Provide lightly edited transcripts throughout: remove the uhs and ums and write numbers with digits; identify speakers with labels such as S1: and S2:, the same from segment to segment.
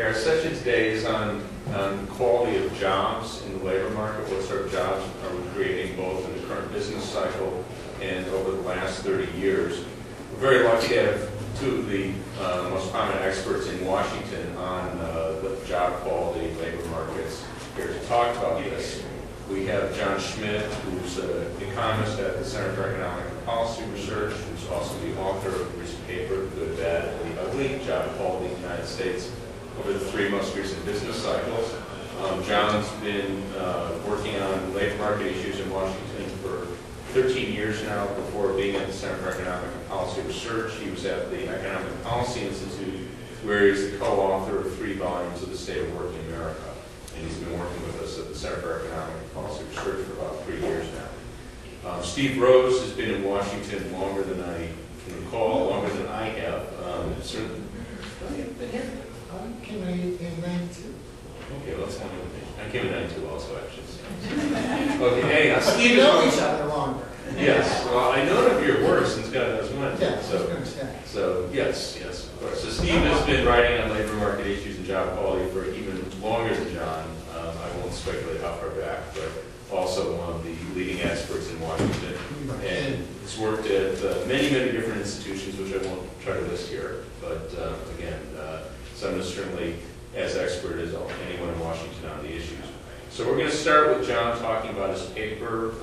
S1: Our session today is on quality of jobs in the labor market. What sort of jobs are we creating both in the current business cycle and over the last 30 years? We're very lucky to have two of the most prominent experts in Washington on the job quality labor markets here to talk about this. We have John Schmitt, who's an economist at the Center for Economic and Policy Research, who's also the author of the recent paper, Good, Bad, and the Ugly, Job Quality in the United States over the three most recent business cycles. John's been working on labor market issues in Washington for 13 years now. Before being at the Center for Economic and Policy Research, he was at the Economic Policy Institute, where he's the co-author of 3 volumes of The State of Work in America. And he's been working with us at the Center for Economic and Policy Research for about 3 years now. Steve Rose has been in Washington longer than I can recall, longer than I have.
S2: I came in 92.
S1: Okay, let's have I came in 92 also, actually. Okay, anyhow, Steve
S2: We know each other longer.
S1: Yes, well, I know of your work since God knows when.
S2: Yeah,
S1: So yes, of course. So Steve has been writing on labor market issues and job quality for even longer than John. I won't speculate how far back, but also one of the leading experts in Washington. And has worked at many different institutions, which I won't try to list here. But again, someone is certainly as expert as anyone in Washington on the issues. So we're going to start with John talking about his paper,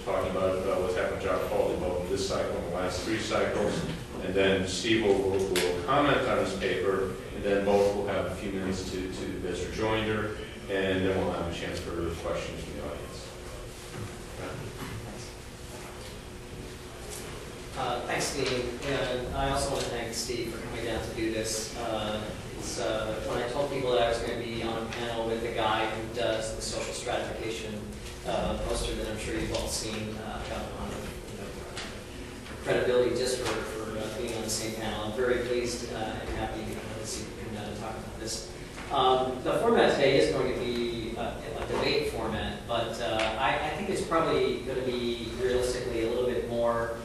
S1: talking about what's happened to job quality both in this cycle and the last 3 cycles. And then Steve will comment on his paper, and then both will have a few minutes to Mr. Joinder, and then we'll have a chance for questions from the audience.
S3: Thanks, Steve. And I also want to thank Steve for coming down to do this. When I told people that I was going to be on a panel with the guy who does the social stratification poster that I'm sure you've all seen about on credibility just for being on the same panel, I'm very pleased and happy to see you come down and talk about this. The format today is going to be a debate format, but I think it's probably going to be realistically a little bit more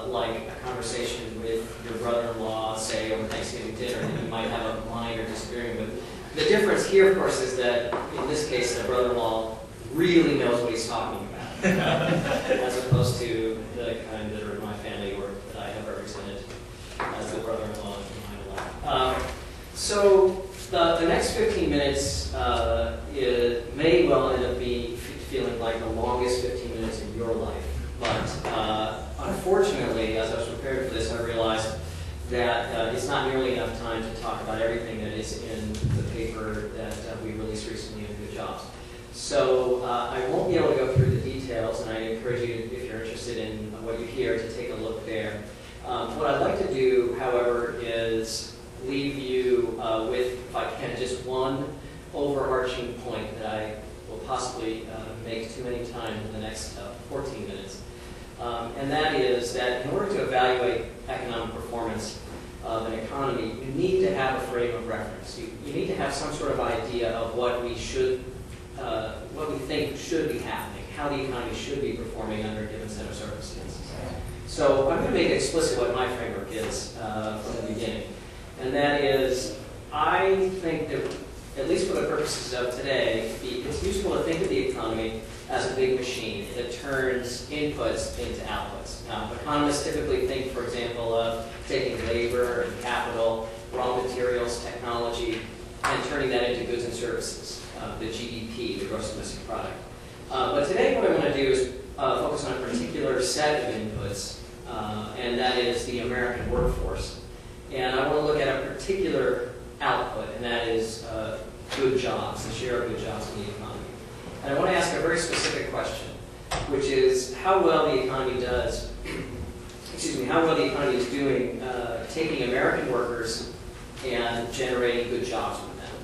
S3: like a conversation with your brother-in-law, say, over Thanksgiving dinner, that you might have a mind or disagreeing with. The difference here, of course, is that in this case, the brother-in-law really knows what he's talking about, as opposed to the kind that are in my family or that I have represented as the brother-in-law in my life. So the next 15 minutes may well end up feeling like the longest 15 minutes in your life. But unfortunately, as I was prepared for this, I realized that it's not nearly enough time to talk about everything that is in the paper that we released recently in Good Jobs. So I won't be able to go through the details, and I encourage you, if you're interested in what you hear, to take a look there. What I'd like to do, however, is leave you with, if I can, just one overarching point that I will possibly make too many times in the next 14 minutes. And that is that in order to evaluate economic performance of an economy, you need to have a frame of reference. You need to have some sort of idea of what we think should be happening, how the economy should be performing under a given set of circumstances. So I'm going to make explicit what my framework is from the beginning. And that is, I think that, at least for the purposes of today, it's useful to think of the economy as a big machine that turns inputs into outputs. Now, economists typically think, for example, of taking labor and capital, raw materials, technology, and turning that into goods and services, the GDP, the gross domestic product. But today what I want to do is focus on a particular set of inputs, and that is the American workforce. And I want to look at a particular output, and that is good jobs, the share of good jobs in the economy. And I want to ask a very specific question, which is how well the economy does, how well the economy is doing taking American workers and generating good jobs with them.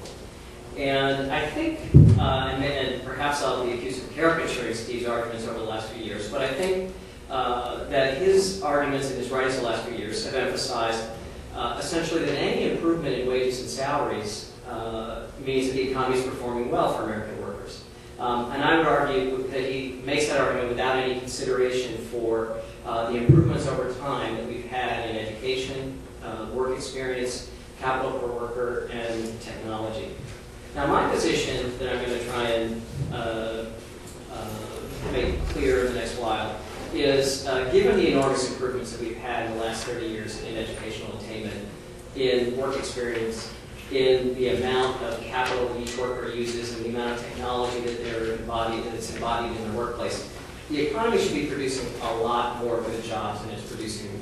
S3: And I think, and perhaps I'll be accused of caricaturing Steve's arguments over the last few years, but I think that his arguments in his writings the last few years have emphasized essentially that any improvement in wages and salaries means that the economy is performing well for American workers. And I would argue that he makes that argument without any consideration for the improvements over time that we've had in education, work experience, capital per worker, and technology. Now, my position that I'm going to try and make clear in the next while is, given the enormous improvements that we've had in the last 30 years in educational attainment, in work experience, in the amount of capital that each worker uses, and the amount of technology that's embodied in their workplace, the economy should be producing a lot more good jobs than it's producing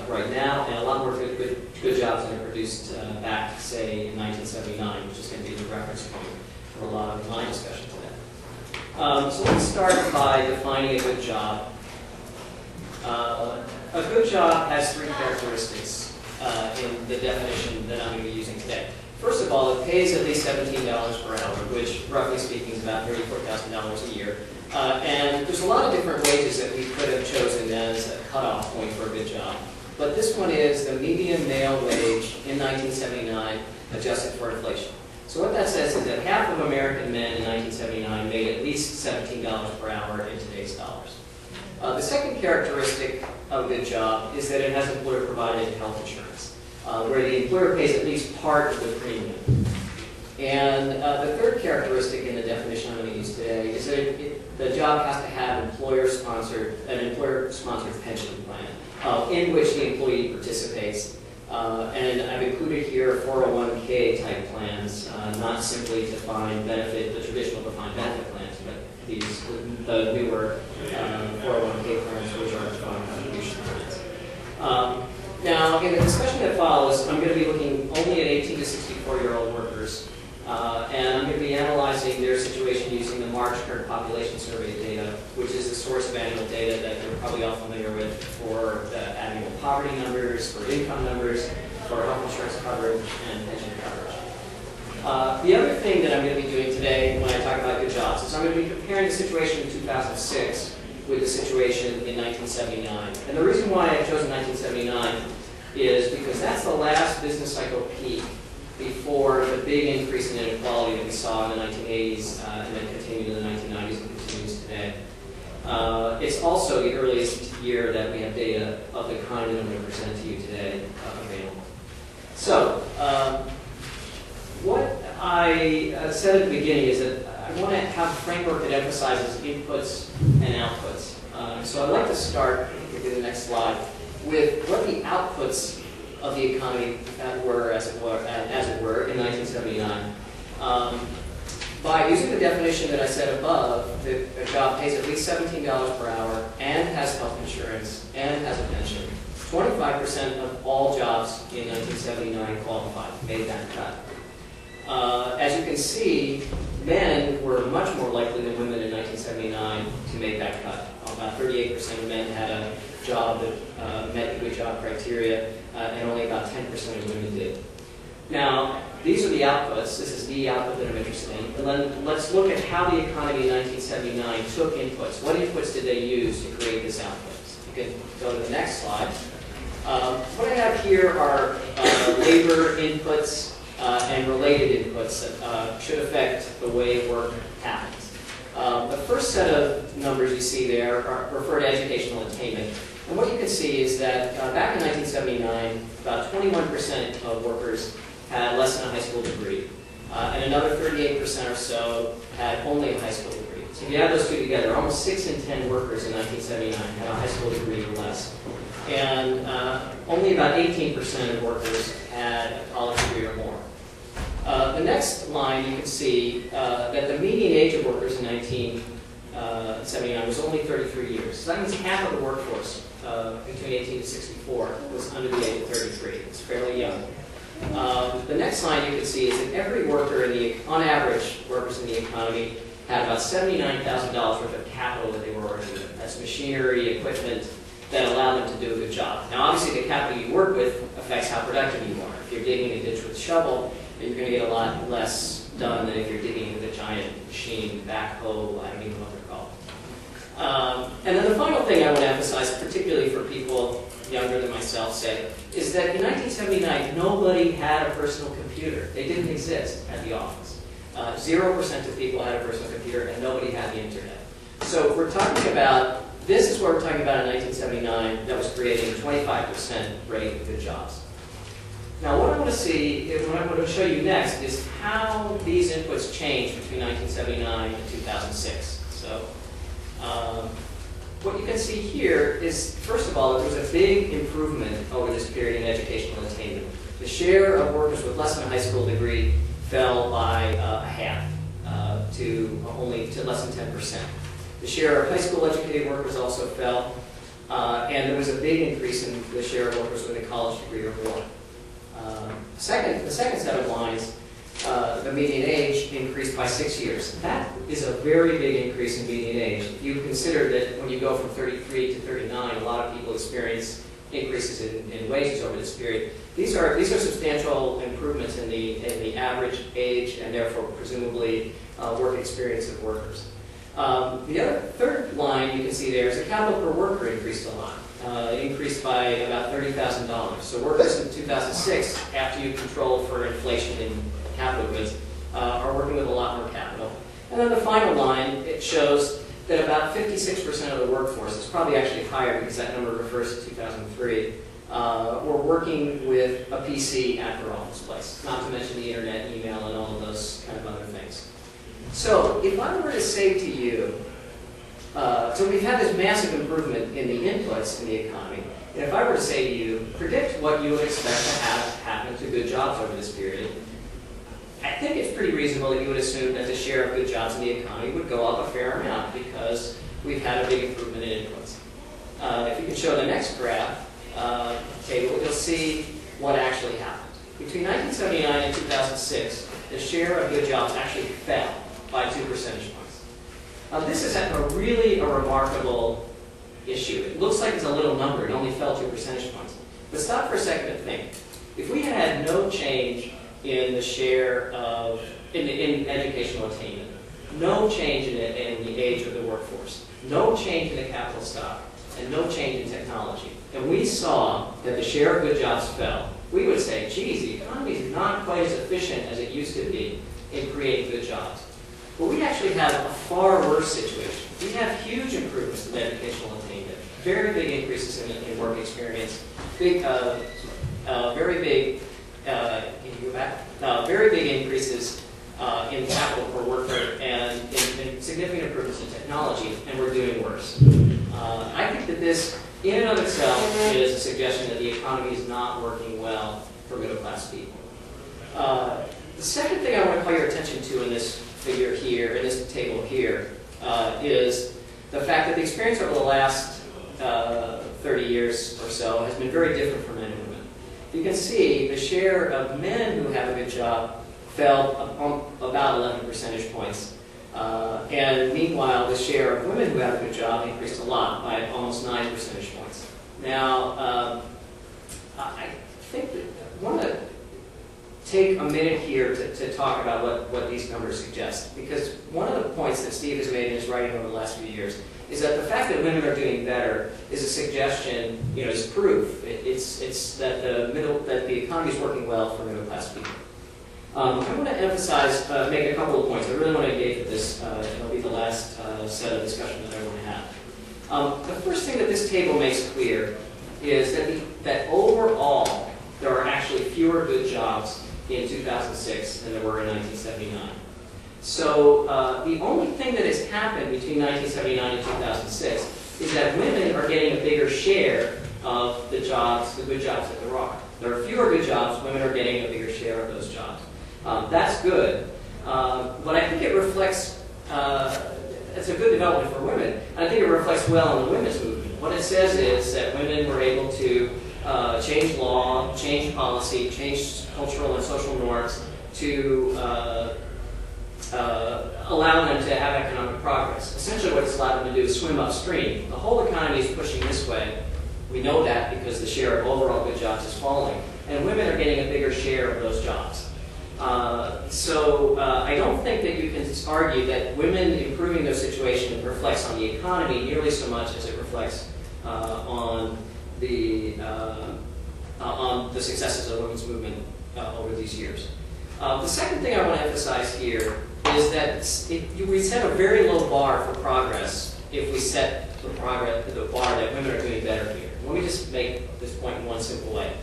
S3: right now, and a lot more good jobs than it produced back, say, in 1979, which is going to be the reference point for a lot of my discussion today. So let's start by defining a good job. A good job has three characteristics in the definition that I'm going to be using today. First of all, it pays at least $17 per hour, which, roughly speaking, is about $34,000 a year. And there's a lot of different wages that we could have chosen as a cutoff point for a good job. But this one is the median male wage in 1979, adjusted for inflation. So what that says is that half of American men in 1979 made at least $17 per hour in today's dollars. The second characteristic of a good job is that it has employer-provided health insurance, where the employer pays at least part of the premium. And the third characteristic in the definition I'm going to use today is that the job has to have an employer-sponsored pension plan in which the employee participates. And I've included here 401k type plans, not simply defined benefit, the traditional defined benefit plans, but the newer 401k plans, which are defined contribution plans. Now, in the discussion that follows, I'm going to be looking only at 18 to 64-year-old workers, and I'm going to be analyzing their situation using the March Current Population Survey data, which is the source of annual data that you're probably all familiar with for the annual poverty numbers, for income numbers, for health insurance coverage, and pension coverage. The other thing that I'm going to be doing today when I talk about good jobs is I'm going to be comparing the situation in 2006 with the situation in 1979. And the reason why I chose 1979 is because that's the last business cycle peak before the big increase in inequality that we saw in the 1980s and then continued in the 1990s and continues today. It's also the earliest year that we have data of the kind that I'm going to present to you today available. So, what I said at the beginning is that I want to have a framework that emphasizes inputs and outputs. So I'd like to start, if we do the next slide, with what the outputs of the economy were, as it were, in 1979. By using the definition that I said above, that a job pays at least $17 per hour and has health insurance and has a pension, 25% of all jobs in 1979 qualified, made that cut. As you can see, men were much more likely than women in 1979 to make that cut. About 38% of men had a job that met the good job criteria, and only about 10% of women did. Now, these are the outputs. This is the output that I'm interested in. And then let's look at how the economy in 1979 took inputs. What inputs did they use to create this output? You can go to the next slide. What I have here are labor inputs and related inputs that should affect the way work happens. The first set of numbers you see there refer to educational attainment. And what you can see is that back in 1979, about 21% of workers had less than a high school degree, and another 38% or so had only a high school degree. So if you add those two together, almost 6 in 10 workers in 1979 had a high school degree or less. And only about 18% of workers had a college degree or more. The next line, you can see that the median age of workers in 1979 was only 33 years. So that means half of the workforce between 18 to 64 was under the age of 33. It's fairly young. The next line you can see is that every worker, on average, workers in the economy had about $79,000 worth of capital that they were working with. That's machinery, equipment that allowed them to do a good job. Now, obviously, the capital you work with affects how productive you are. If you're digging a ditch with a shovel, then you're going to get a lot less done than if you're digging with a giant machine, backhoe, I don't even know what they're called. And then the final thing I want to emphasize, particularly for people younger than myself, say, is that in 1979, nobody had a personal computer. They didn't exist at the office. 0% of people had a personal computer, and nobody had the internet. So we're talking about, this is what we're talking about in 1979 that was creating a 25% rate of good jobs. Now, what I want to see, what I'm going to show you next, is how these inputs changed between 1979 and 2006. So, what you can see here is, first of all, there was a big improvement over this period in educational attainment. The share of workers with less than a high school degree fell by half to less than 10%. The share of high school educated workers also fell, and there was a big increase in the share of workers with a college degree or more. The second set of lines, the median age increased by 6 years. That is a very big increase in median age. If you consider that when you go from 33 to 39, a lot of people experience increases in wages over this period. These are substantial improvements in the average age and therefore presumably work experience of workers. The third line you can see there is the capital per worker increased a lot. It increased by about $30,000. So workers in 2006, after you control for inflation in capital goods, are working with a lot more capital. And then the final line, it shows that about 56% of the workforce, it's probably actually higher because that number refers to 2003, were working with a PC at their office place, not to mention the internet, email, and all of those kind of other things. So if I were to say to you, so we've had this massive improvement in the inputs in the economy, and if I were to say to you, predict what you would expect to have happen to good jobs over this period, I think it's pretty reasonable that you would assume that the share of good jobs in the economy would go up a fair amount because we've had a big improvement in inputs. If you can show the next graph table, you'll see what actually happened. Between 1979 and 2006, the share of good jobs actually fell by 2 percentage points. This is really a remarkable issue. It looks like it's a little number. It only fell 2 percentage points. But stop for a second and think. If we had no change in the share of, in educational attainment, no change in the age of the workforce, no change in the capital stock, and no change in technology, and we saw that the share of good jobs fell, we would say, geez, the economy is not quite as efficient as it used to be in creating good jobs. But we actually have a far worse situation. We have huge improvements in educational attainment, very big increases in work experience, very big increases in capital per worker, and in significant improvements in technology, and we're doing worse. I think that this, in and of itself, is a suggestion that the economy is not working well for middle-class people. The second thing I want to call your attention to in this figure here, in this table here, is the fact that the experience over the last 30 years or so has been very different for men and women. You can see the share of men who have a good job fell about 11 percentage points. And meanwhile, the share of women who have a good job increased a lot by almost 9 percentage points. Now, I think that I want to take a minute here to talk about what these numbers suggest. Because one of the points that Steve has made in his writing over the last few years is that the fact that women are doing better is a suggestion, is proof. It's that the economy is working well for middle-class people. I want to emphasize, make a couple of points. I really want to engage with this. It'll be the last set of discussion that I want to have. The first thing that this table makes clear is that overall, there are actually fewer good jobs in 2006 than there were in 1979. So the only thing that has happened between 1979 and 2006 is that women are getting a bigger share of the jobs, the good jobs that there are. There are fewer good jobs, women are getting a bigger share of those jobs. That's good, but I think it reflects, it's a good development for women, and I think it reflects well on the women's movement. What it says is that women were able to change law, change policy, change cultural and social norms to allow them to have economic progress. Essentially what it's allowed them to do is swim upstream. The whole economy is pushing this way. We know that because the share of overall good jobs is falling, and women are getting a bigger share of those jobs. So I don't think that you can argue that women improving their situation reflects on the economy nearly so much as it reflects on the successes of the women's movement over these years. The second thing I want to emphasize here is that we set a very low bar for progress if we set the bar that women are doing better here. Let me just make this point in one simple way.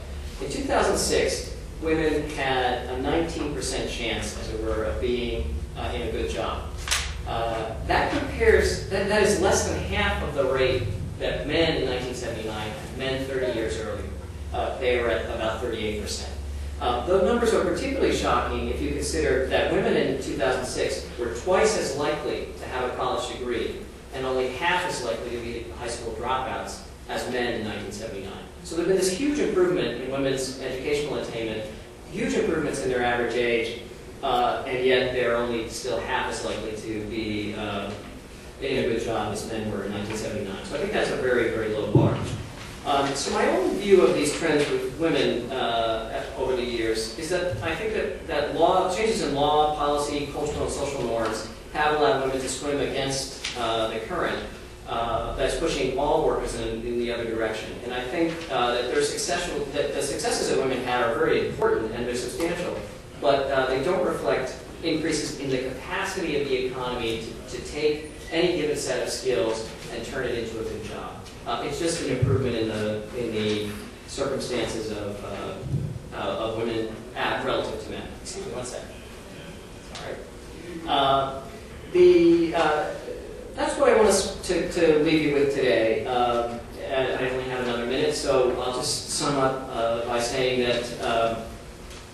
S3: In 2006, women had a 19% chance, as it were, of being in a good job. That is less than half of the rate that men in 1979 had, men 30 years earlier. They were at about 38%. Those numbers are particularly shocking if you consider that women in 2006 were twice as likely to have a college degree and only half as likely to be high school dropouts as men in 1979. So there's been this huge improvement in women's educational attainment, huge improvements in their average age, and yet they're only still half as likely to be in a good job as men were in 1979. So I think that's a very, very low bar. So my own view of these trends with women over the years is that I think that changes in law, policy, cultural, and social norms have allowed women to swim against the current that's pushing all workers in the other direction. And I think that the successes that women have are very important and they're substantial, but they don't reflect increases in the capacity of the economy to take any given set of skills and turn it into a good job. It's just an improvement in the circumstances of women relative to men. Excuse me, one second. All right. That's what I want us to leave you with today. I only have another minute, so I'll just sum up by saying that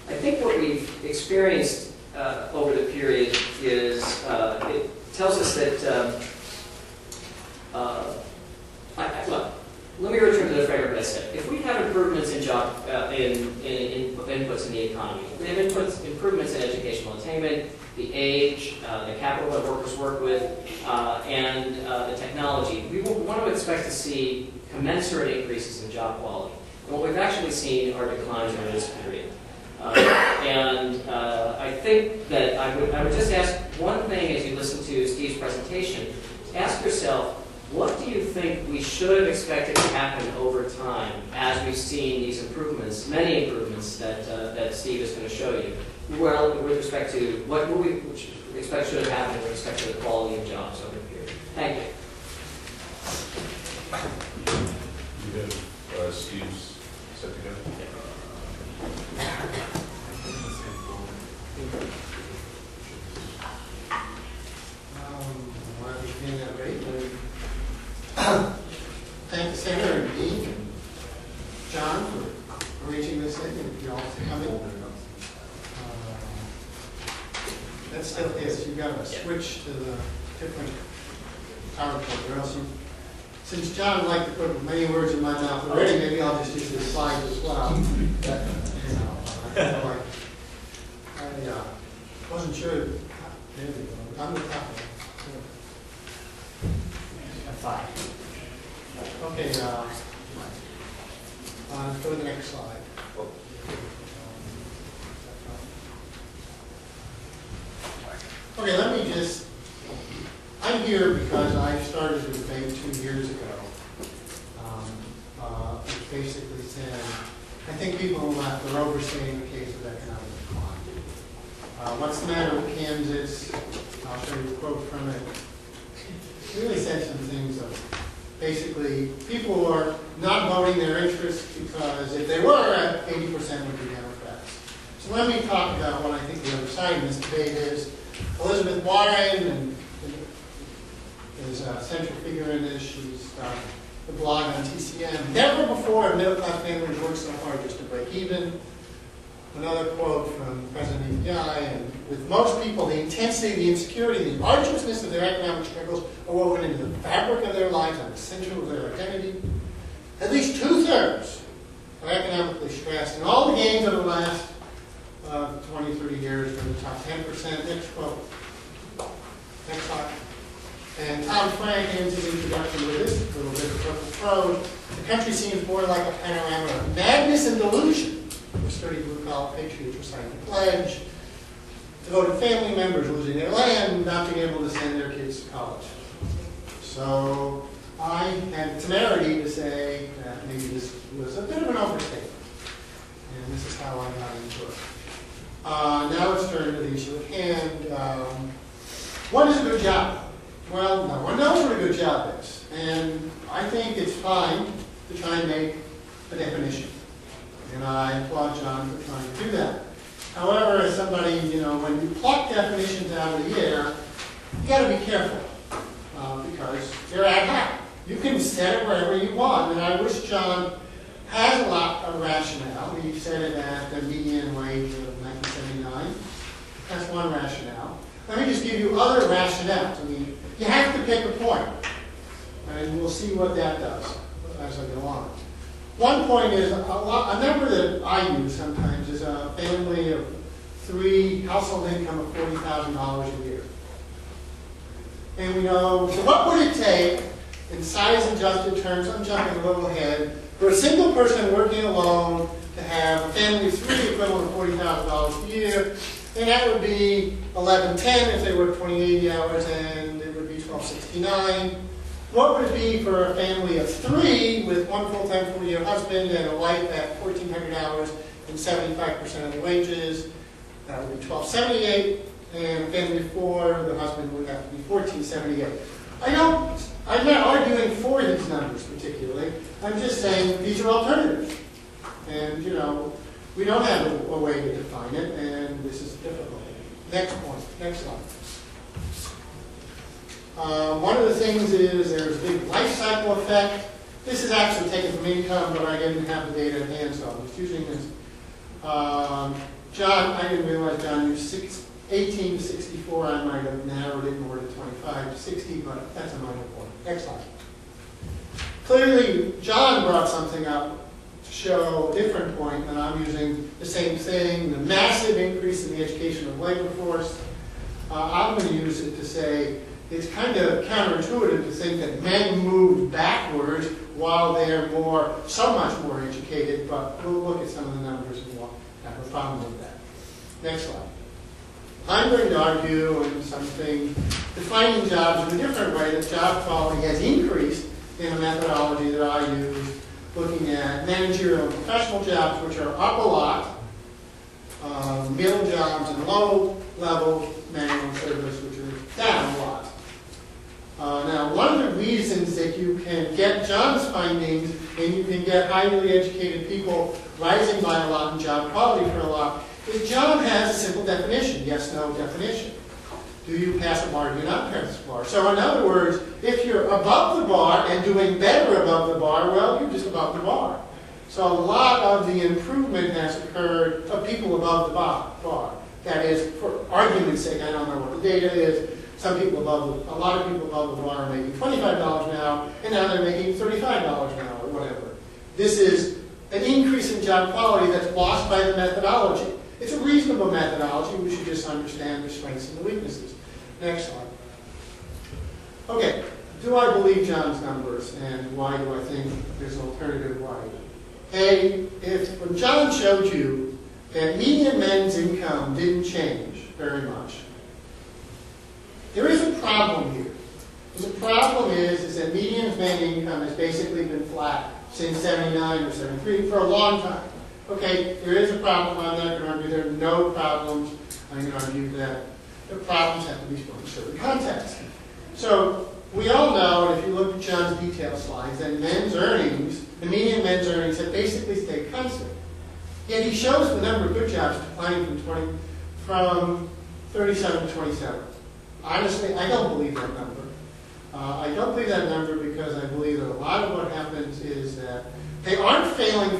S3: I think what we've experienced over the period is it tells us that look, let me return to the framework that I said. If we have improvements in inputs in the economy, we have improvements in educational attainment, the age, the capital that workers work with, and the technology, we want to expect to see commensurate increases in job quality. And what we've actually seen are declines over this period. I think that I would just ask one thing as you listen to Steve's presentation. Ask yourself, what do you think we should have expected to happen over time as we've seen these improvements, many improvements that Steve is going to show you? Well, with respect to what we expect should have happened with respect to the quality of jobs over the period. Thank you.
S1: You have Steve's set to go?
S2: Want to begin that rate? Thank the Senator and Dean and John for arranging this in and you all for coming. That still is, you've got to switch to the different PowerPoint, or else you, since John liked to put many words in my mouth already, maybe I'll just use the slides as well. I wasn't sure. There we go. I'm the top. Five. Okay, go to the next slide. Okay, let me just, I'm here because I started a debate 2 years ago, which basically said, I think people on the left are overstating the case of economic decline. What's the matter with Kansas? I'll show you a quote from it. It really said some things of basically people are not voting their interests because if they were, 80% would be Democrats. So let me talk about what I think the other side of this debate is. Elizabeth Warren is a central figure in this. She's the blog on TCM. Never before a middle-class family has worked so hard just to break even. Another quote from President Yai, and with most people, the intensity, the insecurity, the arduousness of their economic struggles are woven into the fabric of their lives and essential to their identity. At least 2/3 are economically stressed, and all the gains of the last 20, 30 years are in the top 10%. Next quote. Next slide. And Tom Frank ends his introduction with this little bit of purple prose. The country seems more like a panorama of madness and delusion. The sturdy blue-collar patriots were signing a pledge, devoted family members losing their land, not being able to send their kids to college. So I had the temerity to say that maybe this was a bit of an overstatement. And this is how I got into it. Now let's turn to the issue at hand. What is a good job? Well, no one knows what a good job is. And I think it's fine to try and make a definition. And I applaud John for trying to do that. However, as somebody, when you pluck definitions out of the air, you got to be careful because they're ad hoc. You can set it wherever you want, and I wish John has a lot of rationale. He set it at the median wage of 1979. That's one rationale. Let me just give you other rationales. I mean, you have to pick a point, and we'll see what that does as I go on. One point is, a number that I use sometimes is a family of 3, household income of $40,000 a year. And we know, so what would it take in size-adjusted terms, I'm jumping a little ahead, for a single person working alone to have a family of 3 equivalent of $40,000 a year, and that would be $11.10 if they work 80 hours, and it would be $12.69. What would it be for a family of 3 with one full-time 40-year husband and a wife at 1,400 hours and 75% of the wages? That would be $12.78, and a family of 4, the husband would have to be $14.78. I'm not arguing for these numbers particularly. I'm just saying these are alternatives. And, we don't have a way to define it, and this is difficult. Next point. Next slide. One of the things is there's a big life cycle effect. This is actually taken from income, but I didn't have the data at hand, so I'm just using this. John, I didn't realize John used 18 to 64. I might have narrowed it more to 25 to 60, but that's a minor point. Next slide. Clearly, John brought something up to show a different point, and I'm using the same thing, the massive increase in the education of labor force. I'm going to use it to say it's kind of counterintuitive to think that men move backwards while they're so much more educated, but we'll look at some of the numbers and we'll have a problem with that. Next slide. I'm going to argue in something defining jobs in a different way, that job quality has increased in a methodology that I use, looking at managerial and professional jobs, which are up a lot, middle jobs and low-level manual service, which are down a lot. Now, one of the reasons that you can get John's findings and you can get highly educated people rising by a lot and job quality for a lot is John has a simple definition, yes-no definition. Do you pass a bar? Do you not pass a bar? So in other words, if you're above the bar and doing better above the bar, well, you're just above the bar. So a lot of the improvement has occurred of people above the bar. That is, for argument's sake, I don't know what the data is. A lot of people above the bar are making $25 an hour, and now they're making $35 an hour, or whatever. This is an increase in job quality that's lost by the methodology. It's a reasonable methodology. We should just understand the strengths and the weaknesses. Next slide. Okay, do I believe John's numbers, and why do I think there's an alternative way? When John showed you that median men's income didn't change very much, there is a problem here. And the problem is that median men's income has basically been flat since 79 or 73 for a long time. Okay, there is a problem. I'm not going to argue there are no problems. I'm going to argue that the problems have to be put in a certain context. So we all know, and if you look at John's detail slides, that men's earnings, the median men's earnings, have basically stayed constant. Yet he shows the number of good jobs declining from 37 to 27. Honestly, I don't believe that number. I don't believe that number because I believe that a lot of what happens is that they aren't failing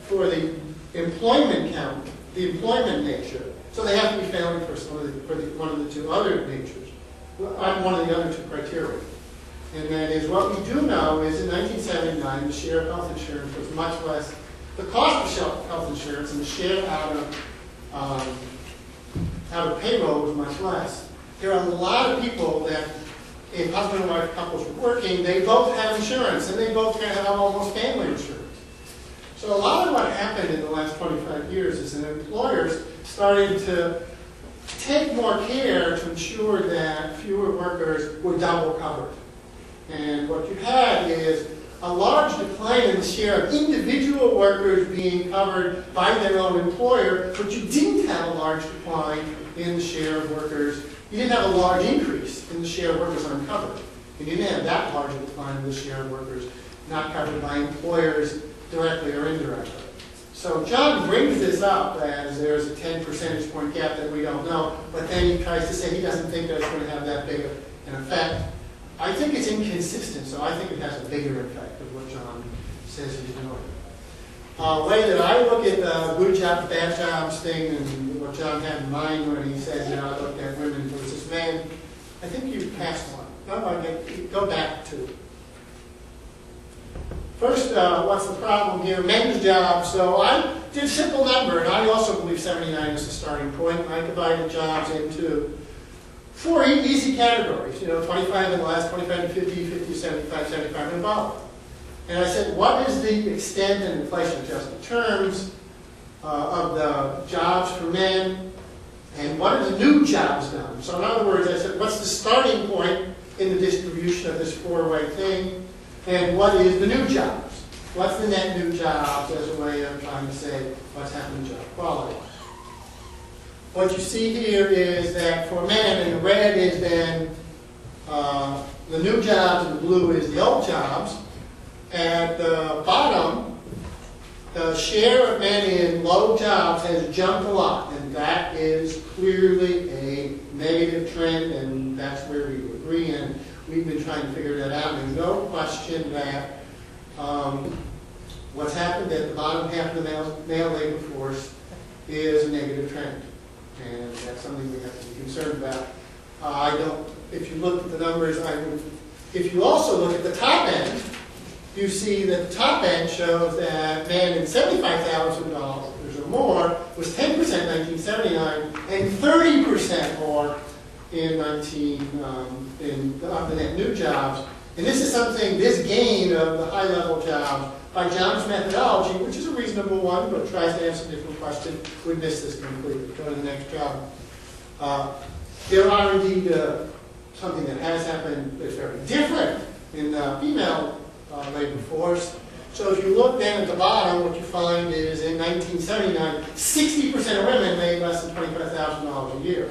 S2: for the employment count, the employment nature. So they have to be failing for one of the two other natures, one of the other two criteria. And that is, what we do know is in 1979, the share of health insurance was much less. The cost of health insurance and the share out of payroll was much less. There are a lot of people that, if husband and wife couples were working, they both have insurance, and they both have almost family insurance. So a lot of what happened in the last 25 years is that employers started to take more care to ensure that fewer workers were double covered. And what you had is a large decline in the share of individual workers being covered by their own employer, but you didn't have a large decline in the share of workers. You didn't have a large increase in the share of workers uncovered. You didn't have that large a decline in the share of workers not covered by employers directly or indirectly. So John brings this up as there's a 10 percentage point gap that we don't know, but then he tries to say he doesn't think that's going to have that big of an effect. I think it's inconsistent, so I think it has a bigger effect of what John says he's doing. Way that I look at the good jobs, bad jobs thing, and what John had in mind when he said, I looked at women versus men, I think you passed one. Go back to. First, what's the problem here? Men's jobs. So I did a simple number, and I also believe 79 is the starting point. I divided jobs into 4 easy categories. 25 and less, 25 to 50, 50 to 75, 75 and above. And I said, what is the extent in inflation-adjusted terms of the jobs for men, and what are the new jobs done? So in other words, I said, what's the starting point in the distribution of this 4-way thing? And what is the new jobs? What's the net new jobs as a way of trying to say what's happening to job quality? What you see here is that for men, and the red is then the new jobs, and the blue is the old jobs. At the bottom, the share of men in low jobs has jumped a lot, and that is clearly a negative trend, and that's where we agree, and we've been trying to figure that out. There's no question that what's happened at the bottom half of the male labor force is a negative trend, and that's something we have to be concerned about. If you look at the numbers, if you also look at the top end, you see that the top end shows that men in $75,000 or more was 10% in 1979 and 30% more in the net new jobs. And this is something, this gain of the high-level jobs by John's methodology, which is a reasonable one, but tries to answer a different question, would miss this completely. Go to the next job. There are indeed something that has happened that's very different in the female labor force. So if you look then at the bottom, what you find is in 1979, 60% of women made less than $25,000 a year.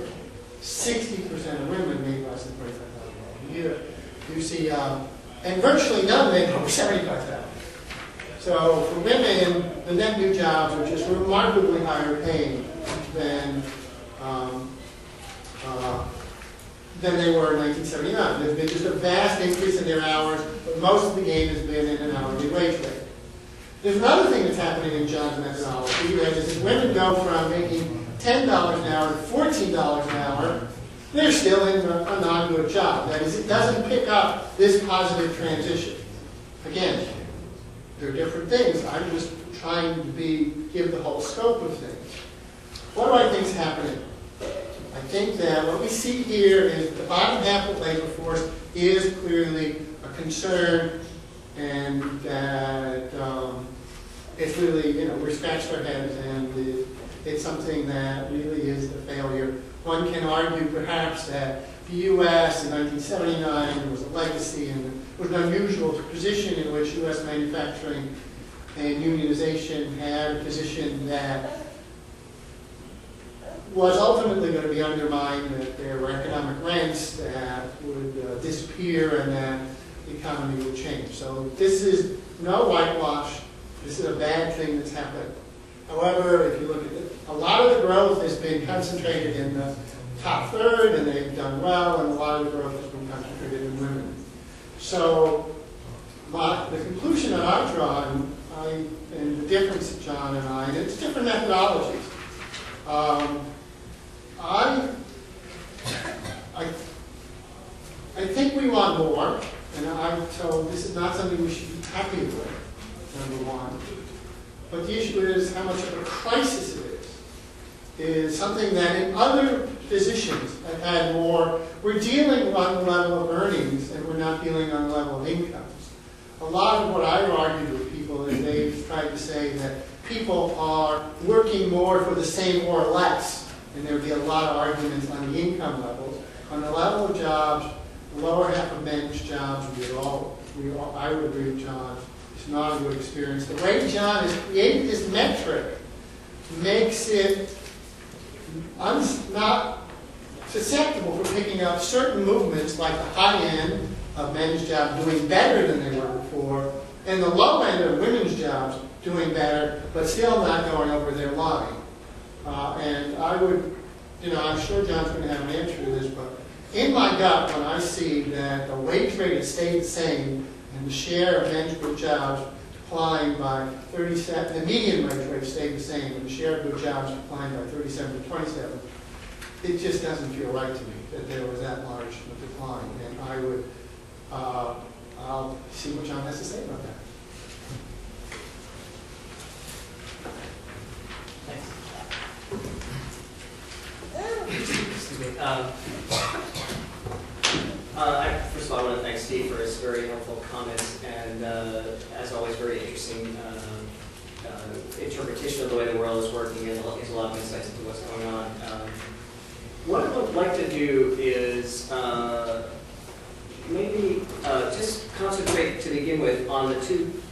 S2: 60% of women made less than $25,000 a year. You see, and virtually none made over $75,000. So for women, the net new jobs are just remarkably higher paying than they were in 1979. There's been just a vast increase in their hours, but most of the gain has been in an hourly wage rate. There's another thing that's happening in John's methodology, that is as women go from making $10 an hour to $14 an hour, they're still in a non-good job. That is, it doesn't pick up this positive transition. Again, they're different things. I'm just trying to give the whole scope of things. What do I think is happening? I think that what we see here is the bottom half of the labor force is clearly a concern, and that it's really, we're scratching our heads, and it's something that really is the failure. One can argue perhaps that the U.S. in 1979 was a legacy and was an unusual position in which U.S. manufacturing and unionization had a position that was ultimately going to be undermined, that there were economic rents that would disappear and that the economy would change. So this is no whitewash. This is a bad thing that's happened. However, if you look at it, a lot of the growth has been concentrated in the top third, and they've done well, and a lot of the growth has been concentrated in women. So the conclusion that I draw, and the difference of John and I, and it's different methodologies. I think we want more, and so this is not something we should be happy with, number one. But the issue is how much of a crisis it is something that in other positions have had more. We're dealing on the level of earnings, and we're not dealing on the level of incomes. A lot of what I've argued with people is they've tried to say that people are working more for the same or less, and there would be a lot of arguments on the income levels. On the level of jobs, the lower half of men's jobs, I would agree with John, it's not a good experience. The way John has created this metric makes it not susceptible for picking up certain movements like the high end of men's jobs doing better than they were before, and the low end of women's jobs doing better, but still not going over their line. And I would, I'm sure John's going to have an answer to this, but in my gut, when I see that the wage rate has stayed the same and the share of men's good jobs declined by 37, the median wage rate stayed the same, and the share of good jobs declined by 37 to 27, it just doesn't feel right to me that there was that large a decline. And I would, I'll see what John has to say about that.
S3: First of all, I want to thank Steve for his very helpful comments and, as always, very interesting interpretation of the way the world is working, and gives a lot of insights into what's going on. What I would like to do is maybe just concentrate to begin with on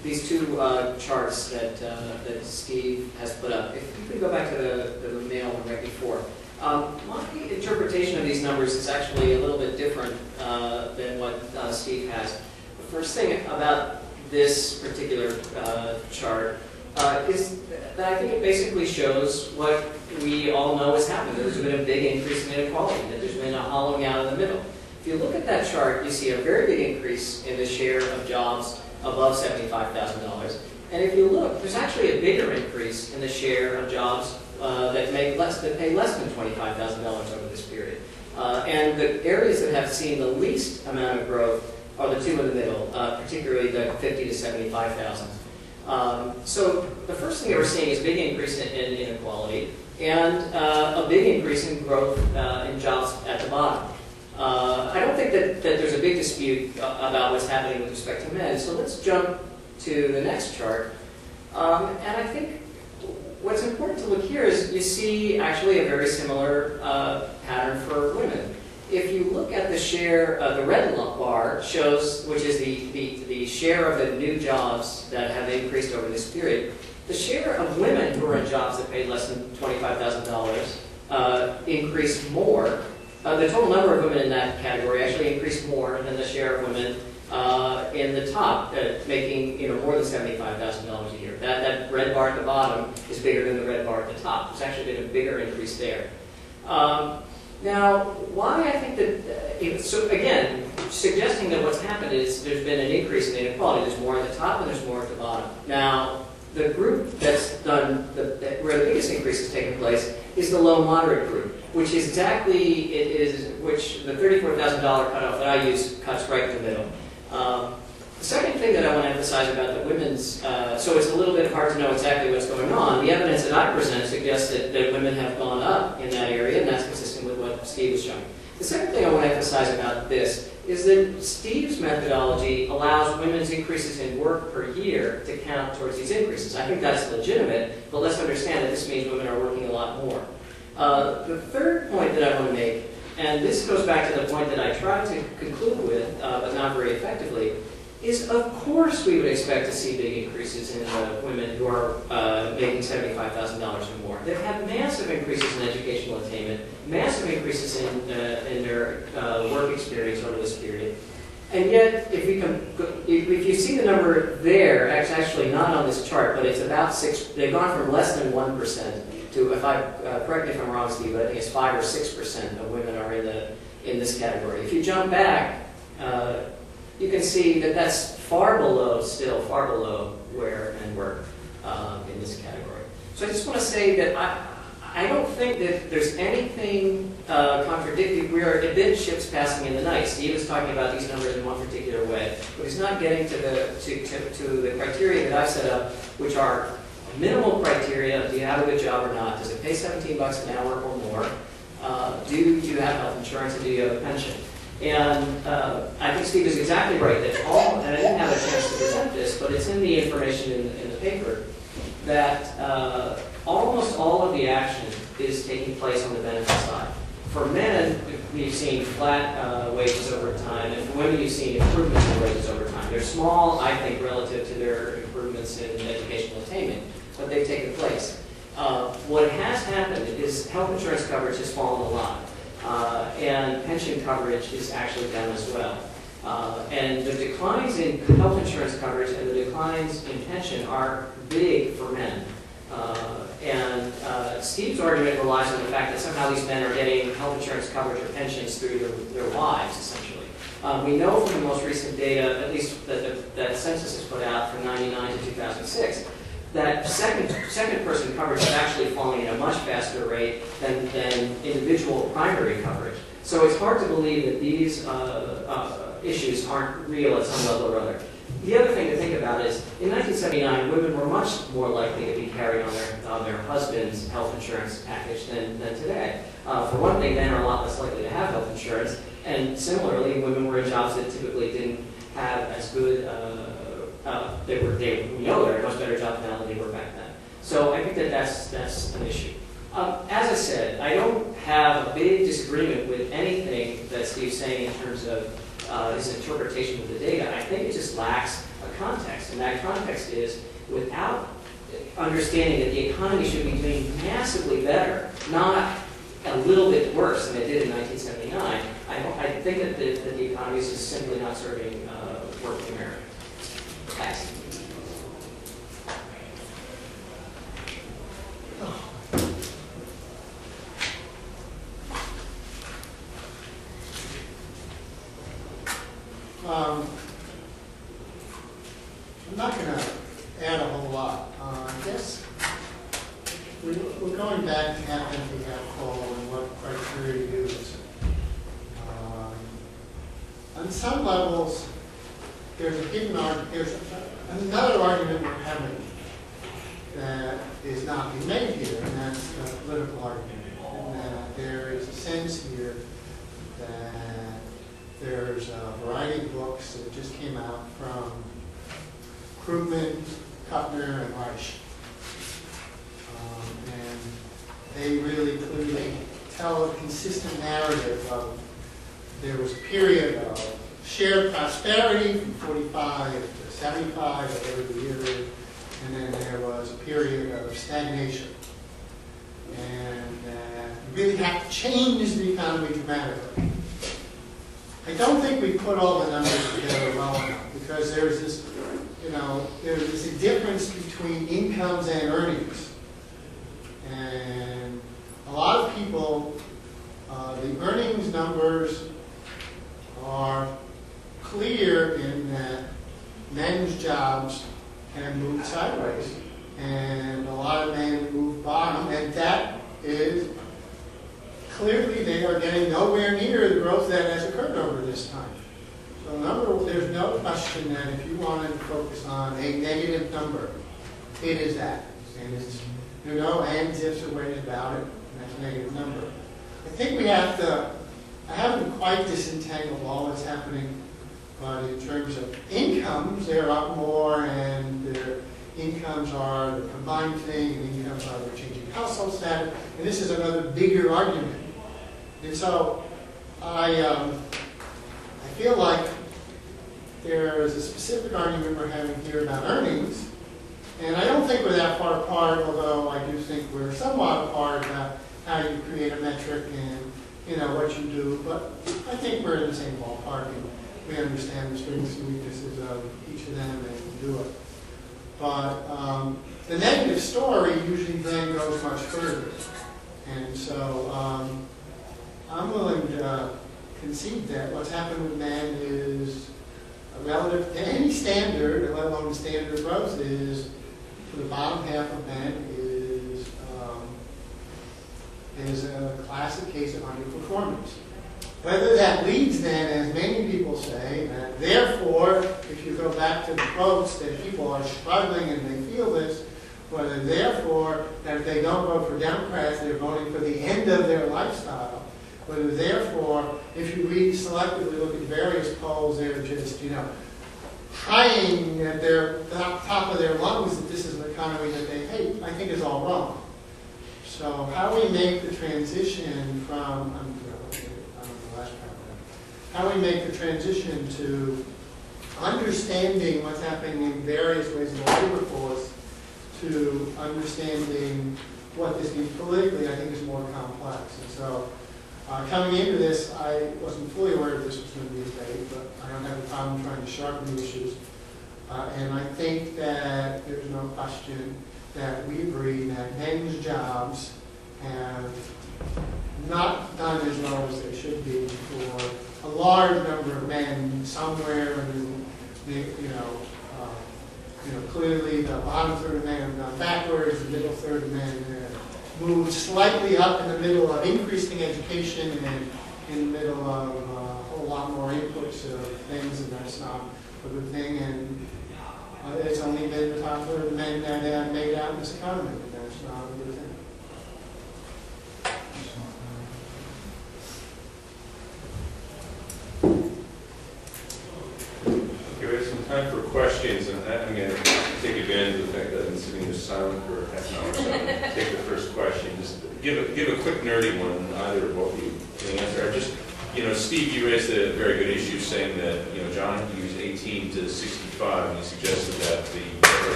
S3: these two charts that Steve has put up. If you could go back to the mail one right before. My interpretation of these numbers is actually a little bit different than what Steve has. The first thing about this particular chart is that I think it basically shows what we all know has happened. There's been a big increase in inequality, that there's been a hollowing out of the middle. If you look at that chart, you see a very big increase in the share of jobs above $75,000. And if you look, there's actually a bigger increase in the share of jobs that pay less than $25,000 over this period. And the areas that have seen the least amount of growth are the two in the middle, particularly the 50 to 75,000. So the first thing that we're seeing is a big increase in inequality and a big increase in growth in jobs at the bottom. I don't think that there's a big dispute about what's happening with respect to men. So let's jump to the next chart. And I think what's important to look here is you see actually a very similar pattern for women. If you look at the share, the red bar shows, which is the share of the new jobs that have increased over this period, the share of women who are in jobs that paid less than $25,000 increased more. The total number of women in that category actually increased more than the share of women in the top, making more than $75,000 a year. That red bar at the bottom is bigger than the red bar at the top. There's actually been a bigger increase there. Now, why I think that, so again, suggesting that what's happened is there's been an increase in inequality. There's more at the top and there's more at the bottom. Now, the group that's done, where the biggest increase has taken place is the low moderate group, which is exactly, which the $34,000 cutoff that I use cuts right in the middle. The second thing that I want to emphasize about the women's, so it's a little bit hard to know exactly what's going on. The evidence that I present suggests that women have gone up in that area, and that's consistent with what Steve was showing. The second thing I want to emphasize about this is that Steve's methodology allows women's increases in work per year to count towards these increases. I think that's legitimate, but let's understand that this means women are working a lot more. The third point that I want to make, and this goes back to the point that I tried to conclude with, but not very effectively, is of course we would expect to see big increases in women who are making $75,000 or more. They've had massive increases in educational attainment, massive increases in their work experience over this period. And yet, if you see the number there, it's actually not on this chart, but it's about 6%. They've gone from less than 1% to, if I correct me if I'm wrong, Steve, but I think it's 5 or 6% of women are in this category. If you jump back, you can see that that's far below where men work in this category. So I just want to say that I don't think that there's anything contradictory. We are a bit ships passing in the night. Steve is talking about these numbers in one particular way, but he's not getting to the criteria that I've set up, which are minimal criteria. Do you have a good job or not? Does it pay $17 an hour or more? Do you have health insurance, and do you have a pension? And I think Steve is exactly right that and I didn't have a chance to present this, but it's in the information in the paper, that almost all of the action is taking place on the benefit side. For men, we've seen flat wages over time, and for women, you've seen improvements in wages over time. They're small, I think, relative to their improvements in educational attainment, but they've taken place. What has happened is health insurance coverage has fallen a lot. And pension coverage is actually down as well. And the declines in health insurance coverage and the declines in pension are big for men. Steve's argument relies on the fact that somehow these men are getting health insurance coverage or pensions through their wives, essentially. We know from the most recent data, at least that census has put out from 99 to 2006, that second person coverage is actually falling at a much faster rate than individual primary coverage. So it's hard to believe that these issues aren't real at some level or other. The other thing to think about is, in 1979, women were much more likely to be carried on their husband's health insurance package than today. For one thing, men are a lot less likely to have health insurance, and similarly, women were in jobs that typically didn't have as good, we know they're a much better job now than they were back then. So I think that's an issue. As I said, I don't have a big disagreement with anything that Steve's saying in terms of his interpretation of the data. I think it just lacks a context, and that context is without understanding that the economy should be doing massively better, not a little bit worse than it did in 1979. I think that the economy is just simply not serving working Americans. Thanks.
S2: I'm not going to add a whole lot. I guess we're going back to half empty, half full, and what criteria to use. On some levels, there's a hidden argument. There's another argument we're having that is not being made here, and that's the political argument. And that there is a sense here that there's a variety of books that just came out from Krugman, Kuttner, and Reich. And they really clearly tell a consistent narrative of there was a period of shared prosperity from 45 to 75, whatever the year is, and then there was a period of stagnation. And you really have to change the economy dramatically. I don't think we put all the numbers together well enough, because there's this, there's a difference between incomes and earnings. And a lot of people, the earnings numbers are clear in that men's jobs can move sideways, and a lot of men move bottom, and that is clearly they are getting nowhere near the growth that has occurred over this time. So there's no question that if you wanted to focus on a negative number, it is that. And it's, there are no ands, ifs, or ways about it, and that's a negative number. I think we have to, I haven't quite disentangled all that's happening, but in terms of incomes, they're up more, and their incomes are the combined thing, and incomes are the changing household status, and this is another bigger argument. And so I feel like there is a specific argument we're having here about earnings, and I don't think we're that far apart, although I do think we're somewhat apart about how you create a metric and what you do, but I think we're in the same ballpark, and we understand the strengths and weaknesses of each of them and do it. But the negative story usually then goes much further, and so I'm willing to concede that what's happened with men is relative to any standard, let alone the standard of growth, is for the bottom half of men is a classic case of underperformance. Whether that leads then, as many people say, that therefore, if you go back to the quotes, that people are struggling and they feel this, whether therefore, that if they don't vote for Democrats, they're voting for the end of their lifestyle, whether therefore, if you read selectively, look at various polls, they're just, crying at their top of their lungs that this is an economy that they hate, I think is all wrong. So how we make the transition from, how we make the transition to understanding what's happening in various ways in the labor force to understanding what this means politically, I think is more complex. And so Coming into this, I wasn't fully aware that this was going to be a debate, but I don't have a problem trying to sharpen the issues. And I think that there's no question that we agree that men's jobs have not done as well as they should be for a large number of men somewhere in clearly the bottom third of men have gone backwards, the middle third of men have moved slightly up in the middle of increasing education and in the middle of a whole lot more inputs of things, and that's not a good thing. And it's only been the top third of men that have made out in this economy, and that's not a good thing.
S1: Okay, we have some time for questions, and I'm going to take advantage of the fact that I've been sitting here silent for half an hour, so I'm going to take the first question. Just give a quick nerdy one, either of both of you can answer. Steve, you raised a very good issue saying that, John used 18 to 65, and he suggested that the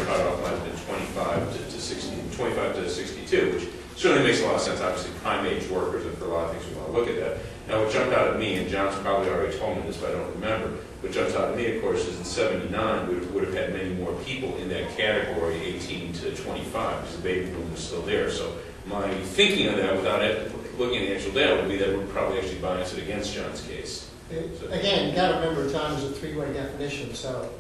S1: cutoff might have been 25 to 62, which certainly makes a lot of sense. Obviously, prime age workers, and for a lot of things we want to look at that. Now, what jumped out at me, and John's probably already told me this, but I don't remember, what jumps out at me, of course, is in 79, we would have had many more people in that category, 18 to 25, because the baby boom was still there. So my thinking of that, without looking at the actual data, would be that we're probably actually biased against John's case.
S2: Again, you got to remember time is a three-way definition. So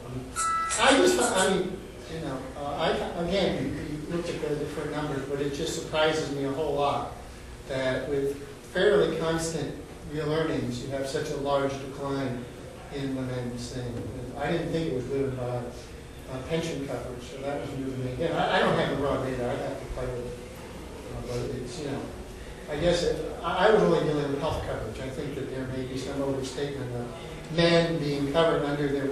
S2: again, you look at the different numbers, but it just surprises me a whole lot that with fairly constant real earnings, you have such a large decline in the men's thing. I didn't think it was driven by pension coverage, so that was new to me. Again, I don't have the raw data. I'd have to play with it. But it's, I guess I was only dealing with health coverage. I think that there may be some overstatement of men being covered under their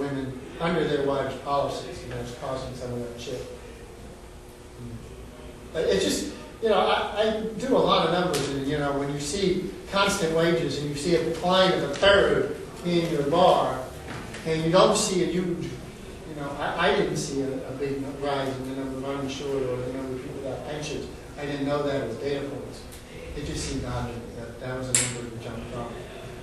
S2: wives' policies, and that's causing some of that shift. It's just, I do a lot of numbers, and when you see constant wages and you see a decline of a third in your bar, and you don't see a huge, I didn't see a big rise in the number of uninsured or the number of people without pensions. I didn't know that as data points. It just seemed odd to me that was a number that jumped off.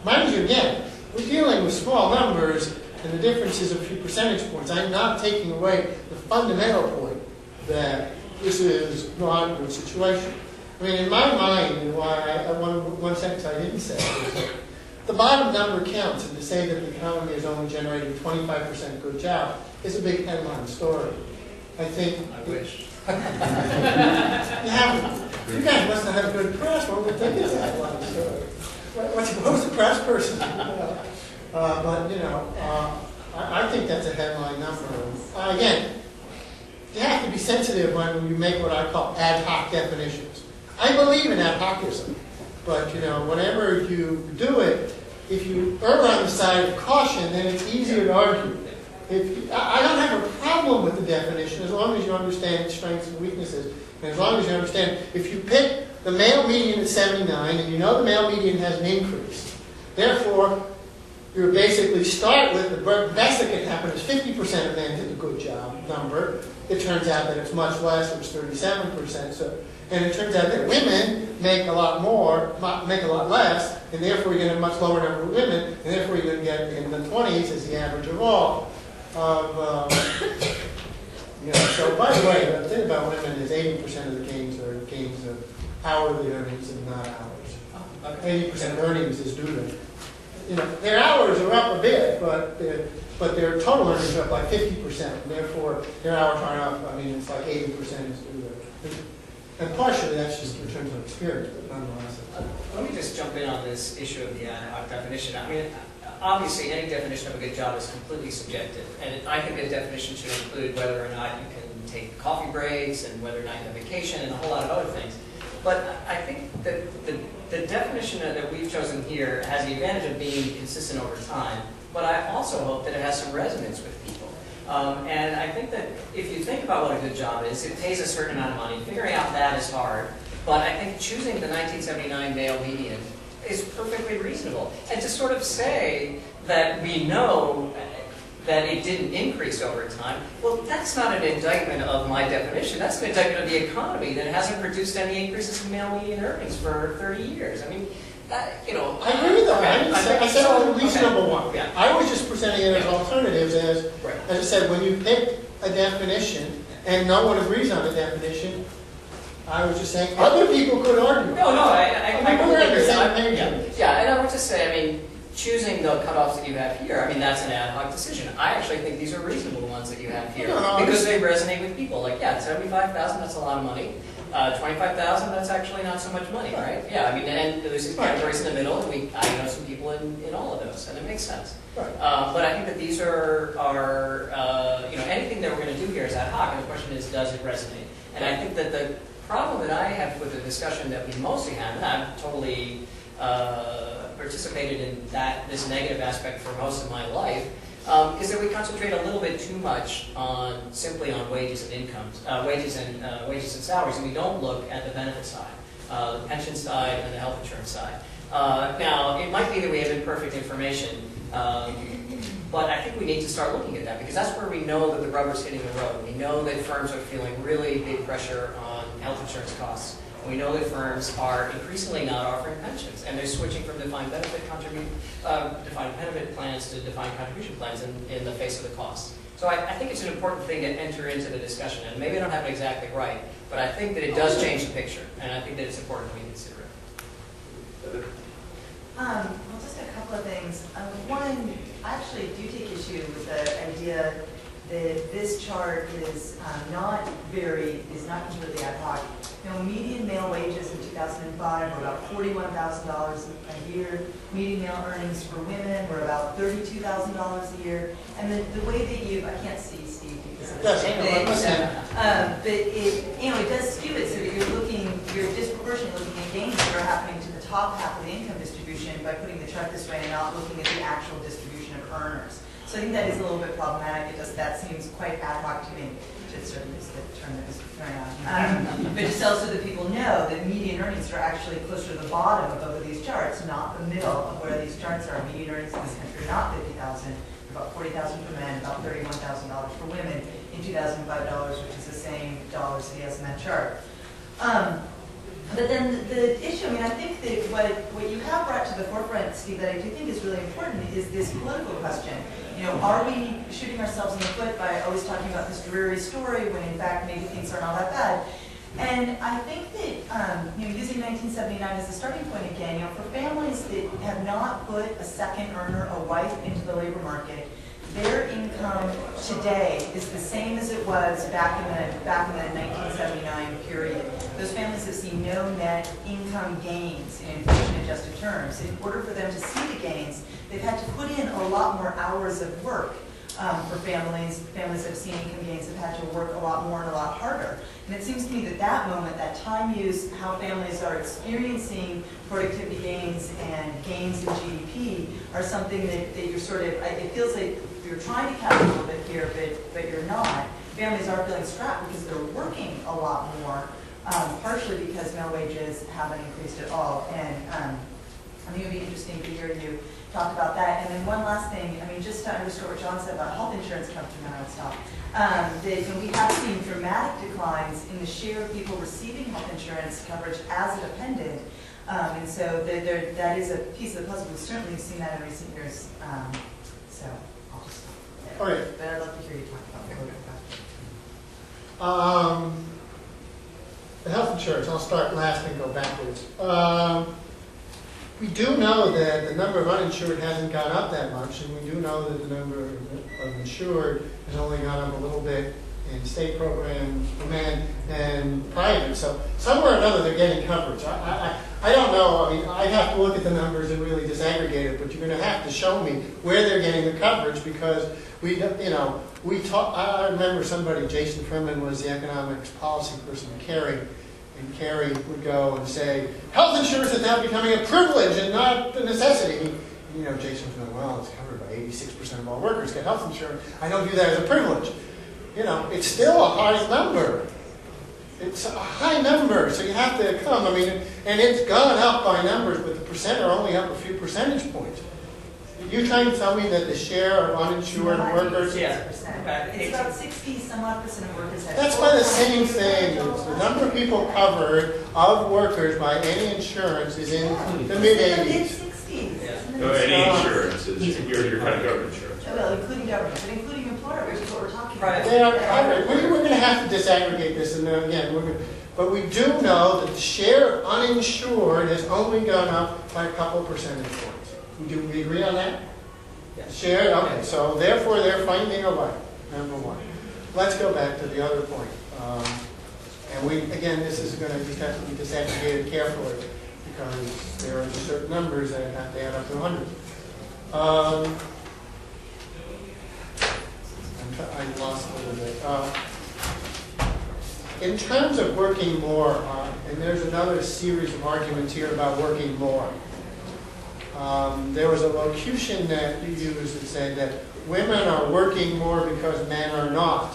S2: Mind you, again, we're dealing with small numbers, and the difference is a few percentage points. I'm not taking away the fundamental point that this is not a good situation. I mean, in my mind, and why one sentence I didn't say is that the bottom number counts, and to say that the economy is only generating 25% good jobs is a big headline story. I think.
S3: I wish.
S2: You guys must not have a good press. What would think is a headline story? What's the press person? I think that's a headline number. Again, you have to be sensitive when you make what I call ad hoc definitions. I believe in ad hocism, but whenever you do it, if you err on the side of caution, then it's easier to argue. I don't have a problem with the definition as long as you understand strengths and weaknesses, and as long as you understand if you pick the male median at 79 and you know the male median has an increase, therefore you basically start with the best that can happen is 50% of men did a good job number. It turns out that it's much less, it's 37%. And it turns out that women make a lot less, and therefore you're going to have a much lower number of women, and therefore you're going to get in the 20s as the average of all. So by the way, the thing about women is 80% of the gains are gains of hourly earnings and not hours. 80% of earnings is due to, their hours are up a bit, but their total earnings are up like 50%, and therefore their hours aren't up. I mean, it's like 80% is due to. And partially that's just in terms of experience, but nonetheless.
S3: Let me just jump in on this issue of the ad hoc definition. I mean, obviously any definition of a good job is completely subjective, and I think the definition should include whether or not you can take coffee breaks and whether or not you have vacation and a whole lot of other things. But I think that the definition that we've chosen here has the advantage of being consistent over time, but I also hope that it has some resonance with people. And I think that if you think about what a good job is, it pays a certain amount of money. Figuring out that is hard, but I think choosing the 1979 male median is perfectly reasonable. And to sort of say that we know that it didn't increase over time, well, that's not an indictment of my definition. That's an indictment of the economy that hasn't produced any increases in male median earnings for 30 years. I mean, You know.
S2: I agree with that. I said it was a reasonable one.
S3: Yeah.
S2: I was just presenting it as alternatives,
S3: Right.
S2: as I said, when you pick a definition and no one agrees on the definition, I was just saying other people could argue.
S3: No, I
S2: we're at the
S3: agree.
S2: same page.
S3: Yeah, and I would just say, I mean, choosing the cutoffs that you have here, I mean, that's an ad hoc decision. I actually think these are reasonable ones that you have here because they resonate with people. Like, yeah, 75,000, that's a lot of money. 25,000, that's actually not so much money, right? Yeah, I mean, and there's these categories in the middle, and I know some people in all of those, and it makes sense.
S2: Right.
S3: But I think that these are you know, anything that we're going to do here is ad hoc, and the question is, does it resonate? And I think that the problem that I have with the discussion that we mostly have, and I've totally participated in this negative aspect for most of my life, is that we concentrate a little bit too much simply on wages and incomes, wages and salaries, and we don't look at the benefit side, the pension side and the health insurance side. Now, it might be that we have imperfect information, but I think we need to start looking at that because that's where we know that the rubber's hitting the road. We know that firms are feeling really big pressure on health insurance costs. We know that firms are increasingly not offering pensions, and they're switching from defined benefit plans to defined contribution plans in the face of the costs. So I think it's an important thing to enter into the discussion, and maybe I don't have it exactly right, but I think that it does change the picture, and I think that it's important we consider it.
S4: Well, just a couple of things. One, I actually do take issue with the idea that this chart is not completely ad hoc. You know, median male wages in 2005 were about $41,000 a year. Median male earnings for women were about $32,000 a year. And the way that I can't see Steve because of the but it does skew it so that you're disproportionately looking at gains that are happening to the top half of the income distribution by putting the chart this way and not looking at the actual distribution of earners. So I think that is a little bit problematic. That seems quite ad hoc to me. Just sort of is the term that was thrown out. But just also that people know that median earnings are actually closer to the bottom of both of these charts, not the middle of where these charts are. Median earnings in this country are not $50,000, about $40,000 for men, about $31,000 for women in 2005 dollars, which is the same dollars he has in that chart. But then the issue, I mean, I think that what you have brought to the forefront, Steve, that I do think is really important is this political question. You know, are we shooting ourselves in the foot by always talking about this dreary story when in fact maybe things are not that bad? And I think that, using 1979 as a starting point again, for families that have not put a second earner, a wife, into the labor market, their income today is the same as it was back in the 1979 period. Those families have seen no net income gains in inflation-adjusted terms. In order for them to see the gains, they've had to put in a lot more hours of work. For families that have seen income gains have had to work a lot more and a lot harder. And it seems to me that moment, that time use, how families are experiencing productivity gains and gains in GDP are something that you're sort of, it feels like you're trying to catch a little bit here, but you're not. Families are feeling strapped because they're working a lot more, partially because male wages haven't increased at all. And I think it would be interesting to hear you talk about that. And then one last thing, I mean, just to underscore what John said about health insurance coverage, and then I'll stop. That we have seen dramatic declines in the share of people receiving health insurance coverage as a dependent. And so that is a piece of the puzzle. We've certainly seen that in recent years. So I'll just stop there.
S2: All right.
S4: But I'd love to hear you talk about the political question.
S2: The health insurance, I'll start last and go backwards. We do know that the number of uninsured hasn't gone up that much, and we do know that the number of insured has only gone up a little bit in state programs for men and private. So somewhere or another they're getting coverage. I don't know. I mean, I have to look at the numbers and really disaggregate it, but you're going to have to show me where they're getting the coverage because I remember somebody, Jason Freeman was the economics policy person at Carey. And Carey would go and say, health insurance is now becoming a privilege and not a necessity. And, Jason was going, well, it's covered by 86% of all workers get health insurance. I don't view that as a privilege. It's still a high number. It's a high number, so you have to come. I mean, and it's gone up by numbers, but the percent are only up a few percentage points. You trying to tell me that the share of uninsured workers?
S3: Yeah.
S4: 6%. It's about 60-some-odd% of workers have.
S2: That's why the same thing. It's the number of people covered of workers by any insurance is in the mid-80s.
S4: Mid-60s.
S3: Yeah.
S1: No, any insurance is your kind of government insurance.
S4: Well, including government, but including employer, which is what we're talking about.
S3: Right.
S2: They are covered. We're going to have to disaggregate this, and then again, but we do know that the share of uninsured has only gone up by a couple percentage points. Do we agree on that?
S3: Yeah.
S2: Share, okay, so therefore they're finding a way, number one. Let's go back to the other point. And again, this is going to have to be disaggregated carefully because there are certain numbers that have to add up to 100. I lost a little bit. In terms of working more, and there's another series of arguments here about working more. There was a locution that you used that said that women are working more because men are not.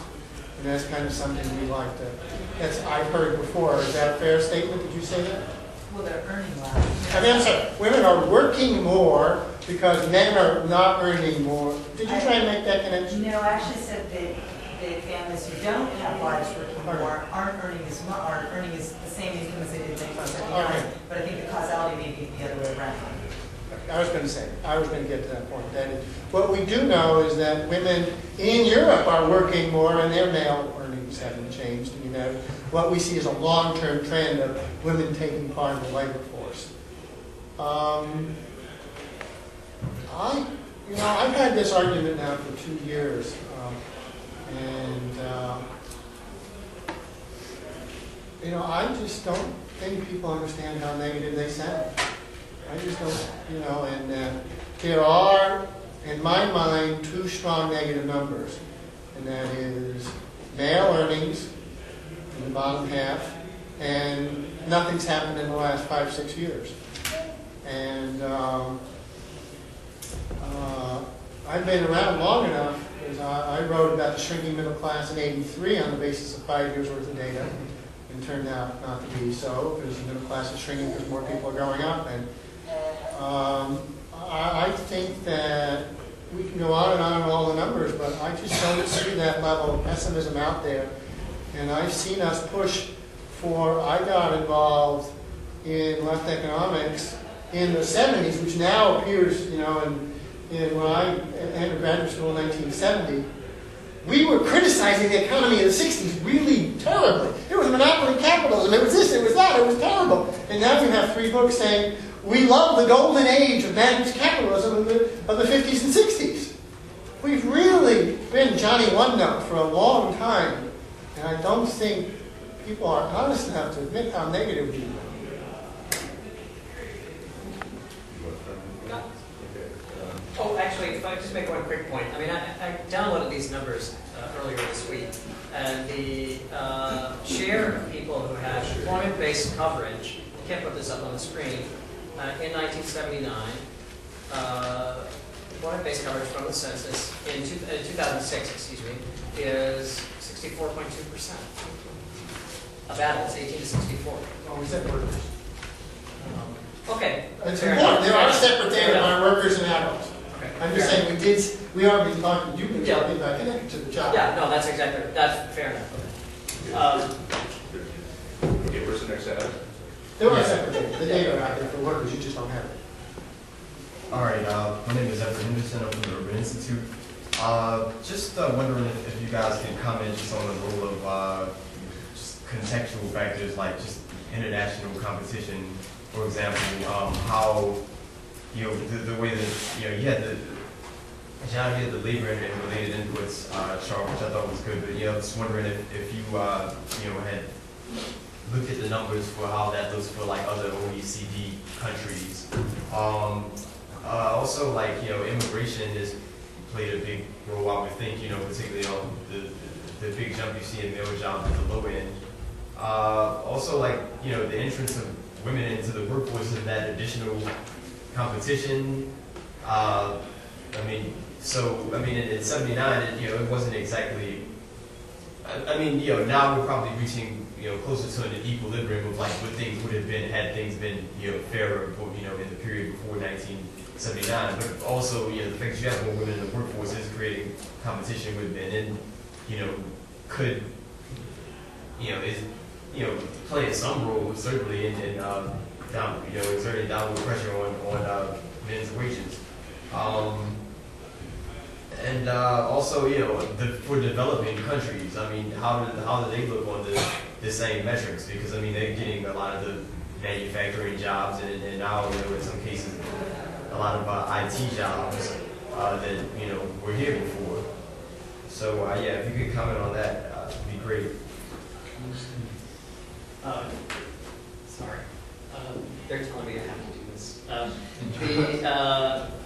S2: And that's kind of something we like to, I've heard before. Is that a fair statement? Did you say that?
S4: Well, they're earning less.
S2: I mean, I'm sorry, women are working more because men are not earning more. Did you try and make that connection?
S4: No, I actually said that families who don't have wives working more aren't earning as the same income as they did in 1979.
S2: Okay.
S4: But I think the causality may be the other way around.
S2: I was going to get to that point. That is, what we do know is that women in Europe are working more and their male earnings haven't changed. You know, what we see is a long-term trend of women taking part in the labor force. I've had this argument now for 2 years, I just don't think people understand how negative they sound. I just don't, and there are, in my mind, two strong negative numbers, and that is male earnings in the bottom half, and nothing's happened in the last 5-6 years. And I've been around long enough, because I wrote about the shrinking middle class in '83 on the basis of 5 years worth of data, and turned out not to be so, because the middle class is shrinking because more people are growing up. And I think that we can go on and all the numbers, but I just don't see that level of pessimism out there. And I've seen us push I got involved in left economics in the 70s, which now appears, when I entered graduate school in 1970, we were criticizing the economy in the 60s really terribly. It was monopoly capitalism, it was this, it was that, it was terrible. And now you have 3 books saying, we love the golden age of managed capitalism of the 50s and 60s. We've really been Johnny One Note for a long time, and I don't think people are honest enough to admit how negative we are.
S3: Oh, actually, if I just make one quick point. I mean, I downloaded these numbers earlier this week, and the share of people who had employment-based coverage, I can't put this up on the screen, in 1979, employment-based coverage from the census in 2006, is 64.2%. Of adults, 18 to 64.
S2: Oh, we said workers.
S3: Okay.
S2: It's
S3: fair
S2: important.
S3: enough.
S2: There are separate data on workers and adults.
S3: Okay.
S2: I'm just saying we are being talking, you've been talking about connected to the job.
S3: Yeah, no, that's fair enough.
S1: Okay, where's the next ad?
S2: There are separate data. The data are out there for workers, you just don't have it.
S5: All right, my name is Edward Henderson. I'm from the Urban Institute. Just wondering if you guys can comment just on the role of just contextual factors like just international competition. For example, how the way that you had John had the labor and related inputs chart, which I thought was good. But just wondering if you had looked at the numbers for how that looks for like other OECD countries. Also, like immigration has played a big role. I would think particularly on the big jump you see in male jobs at the low end. Also, like the entrance of women into the workforce and that additional competition. In '79, it wasn't exactly. Now we're probably reaching closer to an equilibrium of like what things would have been had things been fairer, in the period before 79. But also, the fact that you have more women in the workforce is creating competition with men, and could is playing some role certainly in exerting downward pressure on men's wages. And also, for developing countries, I mean, how do they look on the same metrics? Because I mean, they're getting a lot of the manufacturing jobs, and now, in some cases, a lot of IT jobs that were here before. So if you could comment on that, it'd be great.
S3: Sorry, they're telling me I have to do this.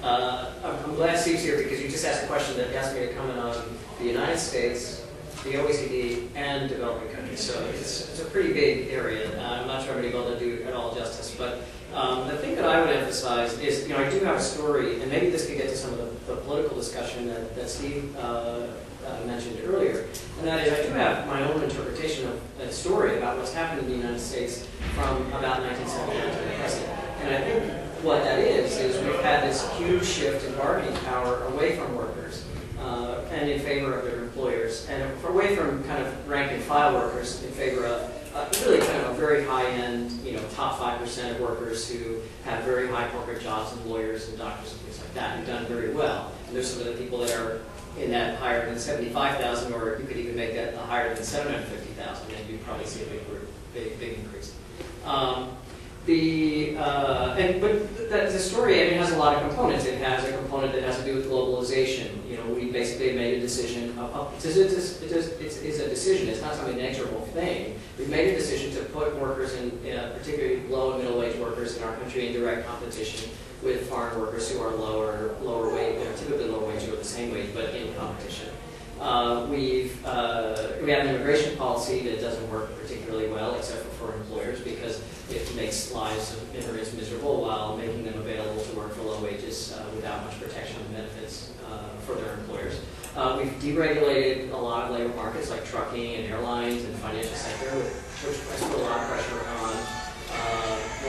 S3: I'm glad Steve's here because you just asked a question that asked me to comment on the United States, the OECD, and developing countries. So it's a pretty big area. I'm not sure I'm going to be able to do it all justice, but the thing that I would emphasize is, I do have a story, and maybe this could get to some of the political discussion that Steve mentioned earlier, and that is I do have my own interpretation of a story about what's happened in the United States from about 1979 to the present. And I think what that is we've had this huge shift in bargaining power away from workers and in favor of their employers, and away from kind of rank and file workers in favor of really kind of a very high-end, top 5% of workers who have very high corporate jobs, and lawyers and doctors and things like that, who've done very well. And there's some of the people that are in that higher than 75,000, or you could even make that higher than 750,000, and you'd probably see a big increase. But the story, has a lot of components. It has a component that has to do with globalization. We basically made a decision. It's a decision. It's not some inexorable thing. We've made a decision to put workers in, particularly low and middle wage workers in our country, in direct competition with foreign workers who are lower wage. They're typically lower wage or the same wage, but in competition. We have an immigration policy that doesn't work particularly well, except for employers, because it makes lives of immigrants miserable while making them available to work for low wages without much protection and benefits for their employers. We've deregulated a lot of labor markets like trucking and airlines and financial sector, which has put a lot of pressure on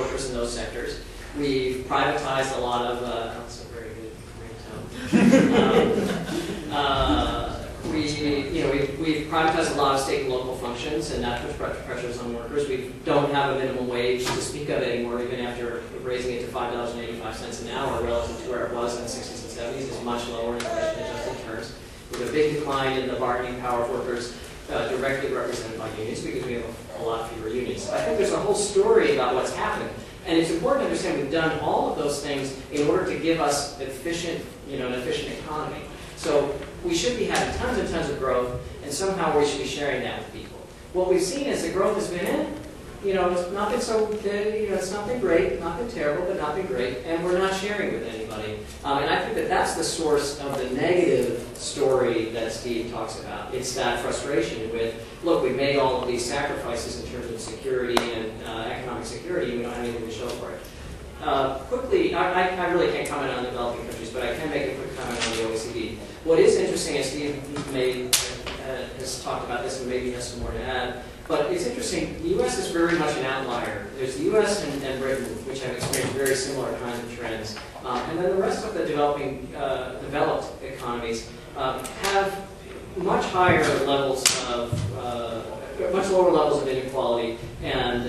S3: workers in those sectors. We've privatized a lot of, that's a very good ringtone. We've privatized a lot of state and local functions, and that puts pressures on workers. We don't have a minimum wage to speak of anymore, even after raising it to $5.85 an hour relative to where it was in the 60s and 70s. It's much lower in inflation-adjusted terms. We have a big decline in the bargaining power of workers directly represented by unions, because we have a lot fewer unions. I think there's a whole story about what's happening. And it's important to understand we've done all of those things in order to give us an efficient economy. So we should be having tons and tons of growth, and somehow we should be sharing that with people. What we've seen is the growth has been it's not been so good, it's not been great, not been terrible, but not been great, and we're not sharing with anybody. And I think that that's the source of the negative story that Steve talks about. It's that frustration with, look, we've made all of these sacrifices in terms of security and economic security, and we don't have anything to show for it. Quickly, I really can't comment on developing countries, but I can make a quick comment on the OECD. What is interesting, as Steve has talked about this, and maybe has some more to add, but it's interesting, the U.S. is very much an outlier. There's the U.S. and Britain, which have experienced very similar kinds of trends. And then the rest of the developed economies have much higher levels of, much lower levels of inequality, and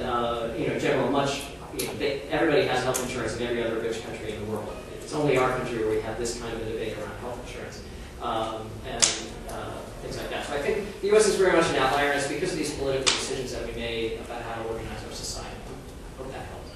S3: everybody has health insurance in every other rich country in the world. It's only our country where we have this kind of a debate around health insurance and things like that. So I think the U.S. is very much an outlier, and it's because of these political decisions that we made about how to organize our society. I hope that helps.